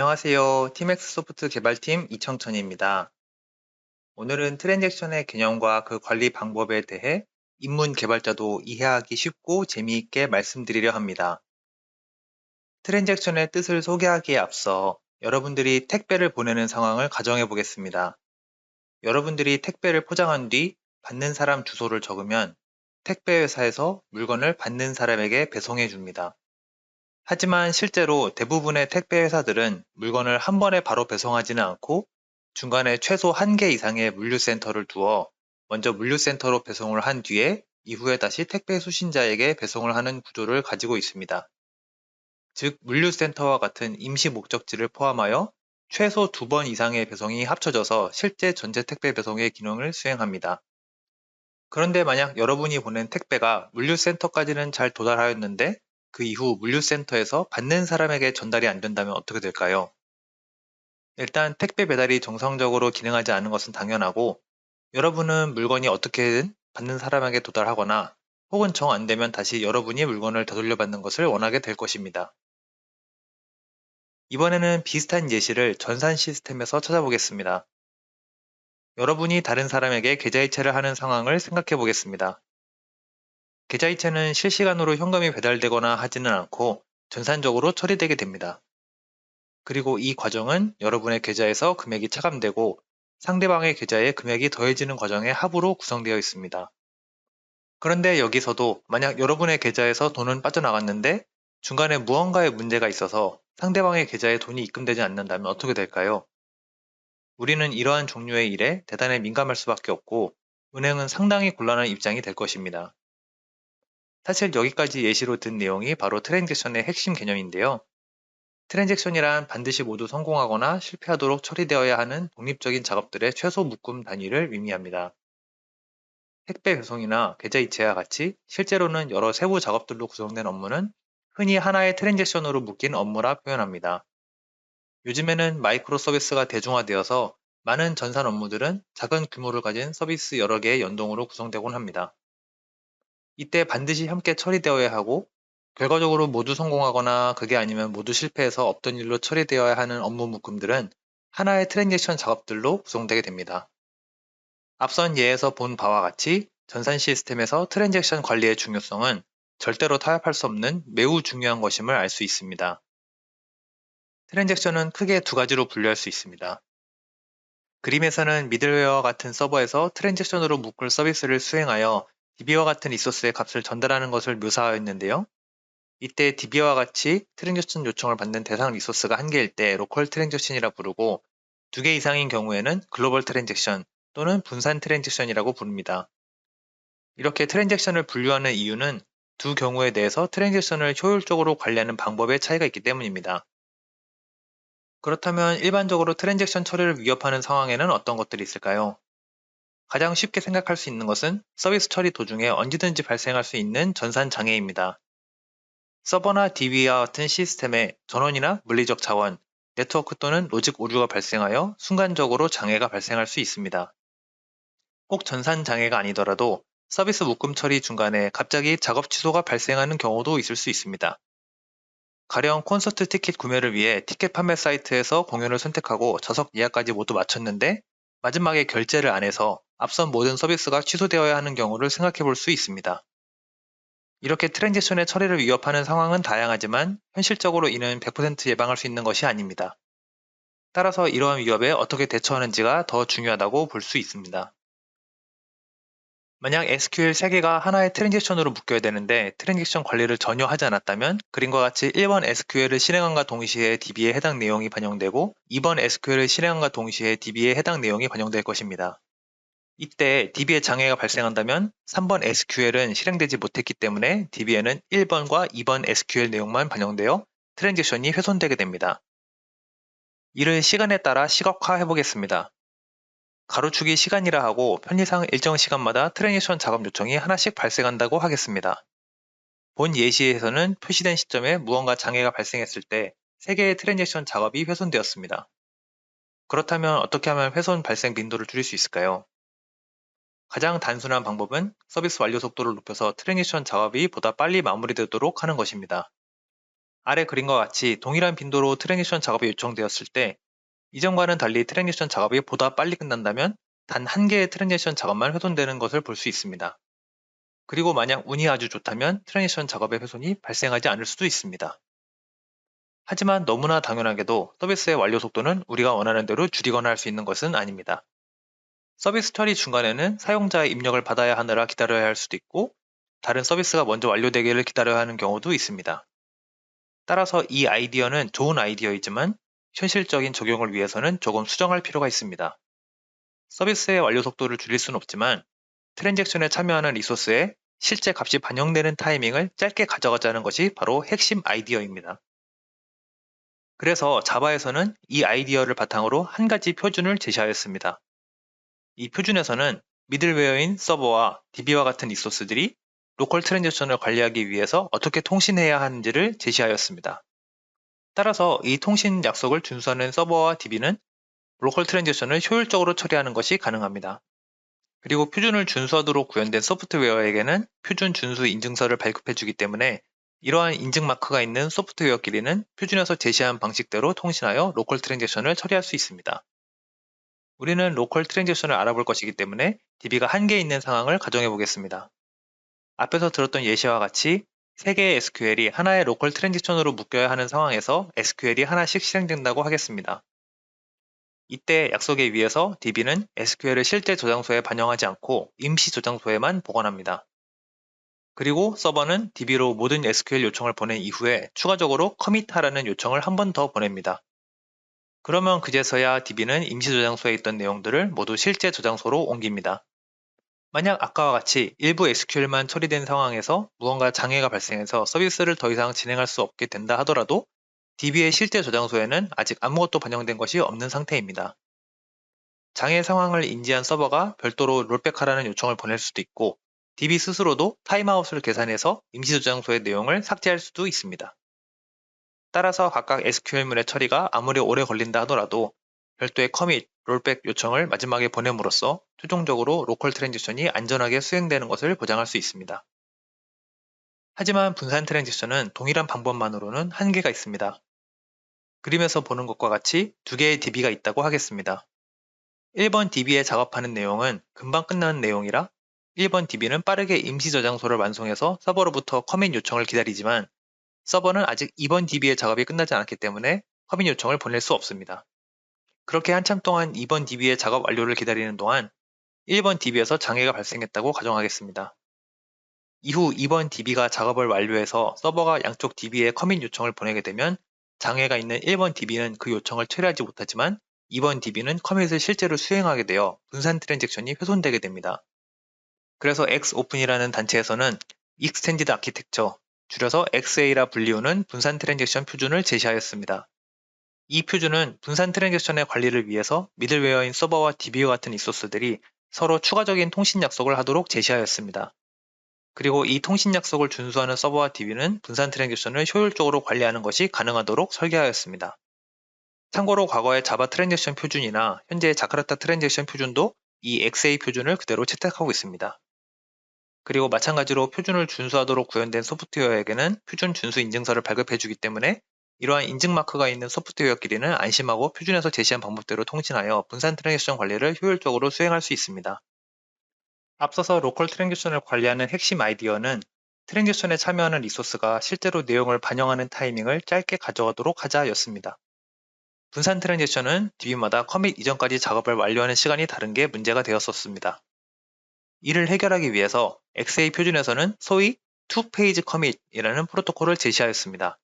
안녕하세요. 팀엑스 소프트 개발팀 이청천입니다. 오늘은 트랜잭션의 개념과 그 관리 방법에 대해 입문 개발자도 이해하기 쉽고 재미있게 말씀드리려 합니다. 트랜잭션의 뜻을 소개하기에 앞서 여러분들이 택배를 보내는 상황을 가정해 보겠습니다. 여러분들이 택배를 포장한 뒤 받는 사람 주소를 적으면 택배 회사에서 물건을 받는 사람에게 배송해 줍니다. 하지만 실제로 대부분의 택배 회사들은 물건을 한 번에 바로 배송하지는 않고 중간에 최소 1개 이상의 물류센터를 두어 먼저 물류센터로 배송을 한 뒤에 이후에 다시 택배 수신자에게 배송을 하는 구조를 가지고 있습니다. 즉, 물류센터와 같은 임시 목적지를 포함하여 최소 2번 이상의 배송이 합쳐져서 실제 전체 택배 배송의 기능을 수행합니다. 그런데 만약 여러분이 보낸 택배가 물류센터까지는 잘 도달하였는데 그 이후 물류센터에서 받는 사람에게 전달이 안 된다면 어떻게 될까요? 일단 택배 배달이 정상적으로 기능하지 않은 것은 당연하고 여러분은 물건이 어떻게든 받는 사람에게 도달하거나 혹은 정 안 되면 다시 여러분이 물건을 되돌려받는 것을 원하게 될 것입니다. 이번에는 비슷한 예시를 전산 시스템에서 찾아보겠습니다. 여러분이 다른 사람에게 계좌이체를 하는 상황을 생각해 보겠습니다. 계좌이체는 실시간으로 현금이 배달되거나 하지는 않고 전산적으로 처리되게 됩니다. 그리고 이 과정은 여러분의 계좌에서 금액이 차감되고 상대방의 계좌에 금액이 더해지는 과정의 합으로 구성되어 있습니다. 그런데 여기서도 만약 여러분의 계좌에서 돈은 빠져나갔는데 중간에 무언가의 문제가 있어서 상대방의 계좌에 돈이 입금되지 않는다면 어떻게 될까요? 우리는 이러한 종류의 일에 대단히 민감할 수밖에 없고 은행은 상당히 곤란한 입장이 될 것입니다. 사실 여기까지 예시로 든 내용이 바로 트랜잭션의 핵심 개념인데요. 트랜잭션이란 반드시 모두 성공하거나 실패하도록 처리되어야 하는 독립적인 작업들의 최소 묶음 단위를 의미합니다. 택배 배송이나 계좌 이체와 같이 실제로는 여러 세부 작업들로 구성된 업무는 흔히 하나의 트랜잭션으로 묶인 업무라 표현합니다. 요즘에는 마이크로 서비스가 대중화되어서 많은 전산 업무들은 작은 규모를 가진 서비스 여러 개의 연동으로 구성되곤 합니다. 이때 반드시 함께 처리되어야 하고 결과적으로 모두 성공하거나 그게 아니면 모두 실패해서 없던 일로 처리되어야 하는 업무 묶음들은 하나의 트랜잭션 작업들로 구성되게 됩니다. 앞선 예에서 본 바와 같이 전산 시스템에서 트랜잭션 관리의 중요성은 절대로 타협할 수 없는 매우 중요한 것임을 알 수 있습니다. 트랜잭션은 크게 두 가지로 분류할 수 있습니다. 그림에서는 미들웨어와 같은 서버에서 트랜잭션으로 묶을 서비스를 수행하여 DB와 같은 리소스의 값을 전달하는 것을 묘사하였는데요. 이때 DB와 같이 트랜잭션 요청을 받는 대상 리소스가 한 개일 때 로컬 트랜잭션이라 부르고 두 개 이상인 경우에는 글로벌 트랜잭션 또는 분산 트랜잭션이라고 부릅니다. 이렇게 트랜잭션을 분류하는 이유는 두 경우에 대해서 트랜잭션을 효율적으로 관리하는 방법의 차이가 있기 때문입니다. 그렇다면 일반적으로 트랜잭션 처리를 위협하는 상황에는 어떤 것들이 있을까요? 가장 쉽게 생각할 수 있는 것은 서비스 처리 도중에 언제든지 발생할 수 있는 전산 장애입니다. 서버나 DB와 같은 시스템에 전원이나 물리적 자원, 네트워크 또는 로직 오류가 발생하여 순간적으로 장애가 발생할 수 있습니다. 꼭 전산 장애가 아니더라도 서비스 묶음 처리 중간에 갑자기 작업 취소가 발생하는 경우도 있을 수 있습니다. 가령 콘서트 티켓 구매를 위해 티켓 판매 사이트에서 공연을 선택하고 좌석 예약까지 모두 마쳤는데 마지막에 결제를 안 해서 앞선 모든 서비스가 취소되어야 하는 경우를 생각해 볼 수 있습니다. 이렇게 트랜지션의 처리를 위협하는 상황은 다양하지만 현실적으로 이는 100% 예방할 수 있는 것이 아닙니다. 따라서 이러한 위협에 어떻게 대처하는지가 더 중요하다고 볼 수 있습니다. 만약 SQL 3개가 하나의 트랜지션으로 묶여야 되는데 트랜지션 관리를 전혀 하지 않았다면 그림과 같이 1번 SQL을 실행함과 동시에 DB에 해당 내용이 반영되고 2번 SQL을 실행함과 동시에 DB에 해당 내용이 반영될 것입니다. 이때 DB에 장애가 발생한다면 3번 SQL은 실행되지 못했기 때문에 DB에는 1번과 2번 SQL 내용만 반영되어 트랜지션이 훼손되게 됩니다. 이를 시간에 따라 시각화해 보겠습니다. 가로축이 시간이라 하고 편의상 일정 시간마다 트랜지션 작업 요청이 하나씩 발생한다고 하겠습니다. 본 예시에서는 표시된 시점에 무언가 장애가 발생했을 때 3개의 트랜지션 작업이 훼손되었습니다. 그렇다면 어떻게 하면 훼손 발생 빈도를 줄일 수 있을까요? 가장 단순한 방법은 서비스 완료 속도를 높여서 트랜지션 작업이 보다 빨리 마무리되도록 하는 것입니다. 아래 그림과 같이 동일한 빈도로 트랜지션 작업이 요청되었을 때 이전과는 달리 트랜지션 작업이 보다 빨리 끝난다면 단 한 개의 트랜지션 작업만 훼손되는 것을 볼 수 있습니다. 그리고 만약 운이 아주 좋다면 트랜지션 작업의 훼손이 발생하지 않을 수도 있습니다. 하지만 너무나 당연하게도 서비스의 완료 속도는 우리가 원하는 대로 줄이거나 할 수 있는 것은 아닙니다. 서비스 처리 중간에는 사용자의 입력을 받아야 하느라 기다려야 할 수도 있고 다른 서비스가 먼저 완료되기를 기다려야 하는 경우도 있습니다. 따라서 이 아이디어는 좋은 아이디어이지만 현실적인 적용을 위해서는 조금 수정할 필요가 있습니다. 서비스의 완료 속도를 줄일 수는 없지만 트랜잭션에 참여하는 리소스에 실제 값이 반영되는 타이밍을 짧게 가져가자는 것이 바로 핵심 아이디어입니다. 그래서 자바에서는 이 아이디어를 바탕으로 한 가지 표준을 제시하였습니다. 이 표준에서는 미들웨어인 서버와 DB와 같은 리소스들이 로컬 트랜잭션을 관리하기 위해서 어떻게 통신해야 하는지를 제시하였습니다. 따라서 이 통신 약속을 준수하는 서버와 DB는 로컬 트랜잭션을 효율적으로 처리하는 것이 가능합니다. 그리고 표준을 준수하도록 구현된 소프트웨어에게는 표준 준수 인증서를 발급해주기 때문에 이러한 인증 마크가 있는 소프트웨어끼리는 표준에서 제시한 방식대로 통신하여 로컬 트랜잭션을 처리할 수 있습니다. 우리는 로컬 트랜잭션을 알아볼 것이기 때문에 DB가 한 개 있는 상황을 가정해 보겠습니다. 앞에서 들었던 예시와 같이 3개의 SQL이 하나의 로컬 트랜지션으로 묶여야 하는 상황에서 SQL이 하나씩 실행된다고 하겠습니다. 이때 약속에 의해서 DB는 SQL을 실제 저장소에 반영하지 않고 임시 저장소에만 보관합니다. 그리고 서버는 DB로 모든 SQL 요청을 보낸 이후에 추가적으로 commit 하라는 요청을 한 번 더 보냅니다. 그러면 그제서야 DB는 임시 저장소에 있던 내용들을 모두 실제 저장소로 옮깁니다. 만약 아까와 같이 일부 SQL만 처리된 상황에서 무언가 장애가 발생해서 서비스를 더 이상 진행할 수 없게 된다 하더라도 DB의 실제 저장소에는 아직 아무것도 반영된 것이 없는 상태입니다. 장애 상황을 인지한 서버가 별도로 롤백하라는 요청을 보낼 수도 있고 DB 스스로도 타임아웃을 계산해서 임시 저장소의 내용을 삭제할 수도 있습니다. 따라서 각각 SQL문의 처리가 아무리 오래 걸린다 하더라도 별도의 커밋, 롤백 요청을 마지막에 보냄으로써 최종적으로 로컬 트랜지션이 안전하게 수행되는 것을 보장할 수 있습니다. 하지만 분산 트랜지션은 동일한 방법만으로는 한계가 있습니다. 그림에서 보는 것과 같이 두 개의 DB가 있다고 하겠습니다. 1번 DB에 작업하는 내용은 금방 끝나는 내용이라 1번 DB는 빠르게 임시 저장소를 완성해서 서버로부터 커밋 요청을 기다리지만 서버는 아직 2번 DB의 작업이 끝나지 않았기 때문에 커밋 요청을 보낼 수 없습니다. 그렇게 한참 동안 2번 DB의 작업 완료를 기다리는 동안 1번 DB에서 장애가 발생했다고 가정하겠습니다. 이후 2번 DB가 작업을 완료해서 서버가 양쪽 DB에 커밋 요청을 보내게 되면 장애가 있는 1번 DB는 그 요청을 처리하지 못하지만 2번 DB는 커밋을 실제로 수행하게 되어 분산 트랜잭션이 훼손되게 됩니다. 그래서 X오픈이라는 단체에서는 Extended Architecture, 줄여서 XA라 불리우는 분산 트랜잭션 표준을 제시하였습니다. 이 표준은 분산 트랜잭션의 관리를 위해서 미들웨어인 서버와 DB와 같은 리소스들이 서로 추가적인 통신 약속을 하도록 제시하였습니다. 그리고 이 통신 약속을 준수하는 서버와 DB는 분산 트랜잭션을 효율적으로 관리하는 것이 가능하도록 설계하였습니다. 참고로 과거의 자바 트랜잭션 표준이나 현재의 자카르타 트랜잭션 표준도 이 XA 표준을 그대로 채택하고 있습니다. 그리고 마찬가지로 표준을 준수하도록 구현된 소프트웨어에게는 표준 준수 인증서를 발급해주기 때문에 이러한 인증 마크가 있는 소프트웨어끼리는 안심하고 표준에서 제시한 방법대로 통신하여 분산 트랜잭션 관리를 효율적으로 수행할 수 있습니다. 앞서서 로컬 트랜잭션을 관리하는 핵심 아이디어는 트랜잭션에 참여하는 리소스가 실제로 내용을 반영하는 타이밍을 짧게 가져가도록 하자였습니다. 분산 트랜잭션은 DB마다 커밋 이전까지 작업을 완료하는 시간이 다른 게 문제가 되었었습니다. 이를 해결하기 위해서 XA 표준에서는 소위 2페이지 커밋이라는 프로토콜을 제시하였습니다.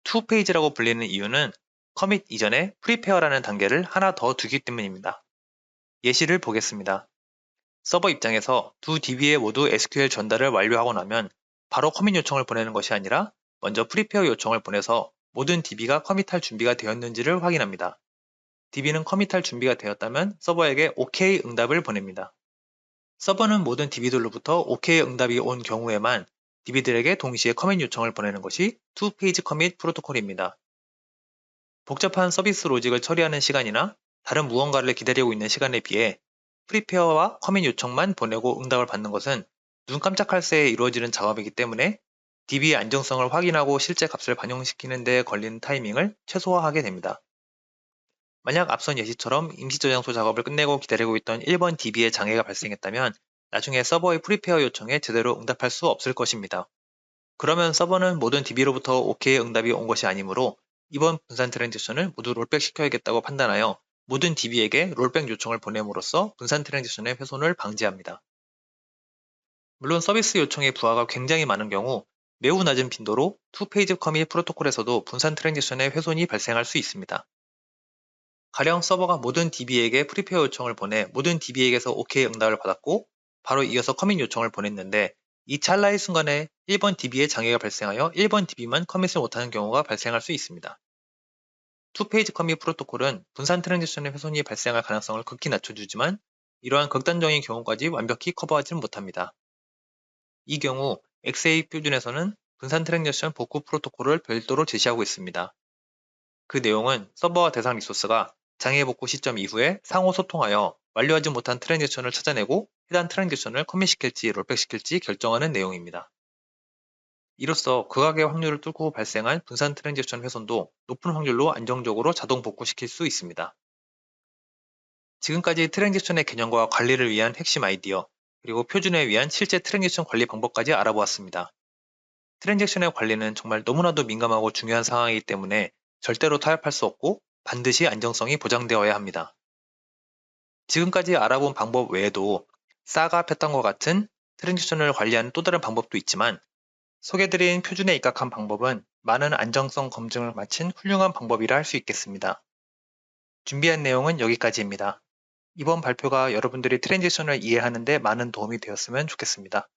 2페이지라고 불리는 이유는 커밋 이전에 프리페어라는 단계를 하나 더 두기 때문입니다. 예시를 보겠습니다. 서버 입장에서 두 DB에 모두 SQL 전달을 완료하고 나면 바로 커밋 요청을 보내는 것이 아니라 먼저 프리페어 요청을 보내서 모든 DB가 커밋할 준비가 되었는지를 확인합니다. DB는 커밋할 준비가 되었다면 서버에게 OK 응답을 보냅니다. 서버는 모든 DB들로부터 OK 응답이 온 경우에만 DB들에게 동시에 커밋 요청을 보내는 것이 2페이지 커밋 프로토콜입니다. 복잡한 서비스 로직을 처리하는 시간이나 다른 무언가를 기다리고 있는 시간에 비해 프리페어와 커밋 요청만 보내고 응답을 받는 것은 눈 깜짝할 새에 이루어지는 작업이기 때문에 DB의 안정성을 확인하고 실제 값을 반영시키는 데 걸리는 타이밍을 최소화하게 됩니다. 만약 앞선 예시처럼 임시 저장소 작업을 끝내고 기다리고 있던 1번 DB에 장애가 발생했다면 나중에 서버의 프리페어 요청에 제대로 응답할 수 없을 것입니다. 그러면 서버는 모든 DB로부터 OK의 응답이 온 것이 아니므로 이번 분산 트랜지션을 모두 롤백 시켜야겠다고 판단하여 모든 DB에게 롤백 요청을 보냄으로써 분산 트랜지션의 훼손을 방지합니다. 물론 서비스 요청의 부하가 굉장히 많은 경우 매우 낮은 빈도로 투페이지 커밋 프로토콜에서도 분산 트랜지션의 훼손이 발생할 수 있습니다. 가령 서버가 모든 DB에게 프리페어 요청을 보내 모든 DB에게서 OK 응답을 받았고 바로 이어서 커밋 요청을 보냈는데 이 찰나의 순간에 1번 DB에 장애가 발생하여 1번 DB만 커밋을 못하는 경우가 발생할 수 있습니다. 투페이지 커밋 프로토콜은 분산 트랜지션의 훼손이 발생할 가능성을 극히 낮춰주지만 이러한 극단적인 경우까지 완벽히 커버하지는 못합니다. 이 경우 XA 표준에서는 분산 트랜지션 복구 프로토콜을 별도로 제시하고 있습니다. 그 내용은 서버와 대상 리소스가 장애 복구 시점 이후에 상호 소통하여 완료하지 못한 트랜지션을 찾아내고 해당 트랜지션을 커밋시킬지 롤백시킬지 결정하는 내용입니다. 이로써 극악의 확률을 뚫고 발생한 분산 트랜지션 훼손도 높은 확률로 안정적으로 자동 복구시킬 수 있습니다. 지금까지 트랜지션의 개념과 관리를 위한 핵심 아이디어, 그리고 표준에 위한 실제 트랜지션 관리 방법까지 알아보았습니다. 트랜지션의 관리는 정말 너무나도 민감하고 중요한 상황이기 때문에 절대로 타협할 수 없고 반드시 안정성이 보장되어야 합니다. 지금까지 알아본 방법 외에도 사가 패턴과 같은 트랜지션을 관리하는 또 다른 방법도 있지만 소개드린 표준에 입각한 방법은 많은 안정성 검증을 마친 훌륭한 방법이라 할 수 있겠습니다. 준비한 내용은 여기까지입니다. 이번 발표가 여러분들이 트랜지션을 이해하는 데 많은 도움이 되었으면 좋겠습니다.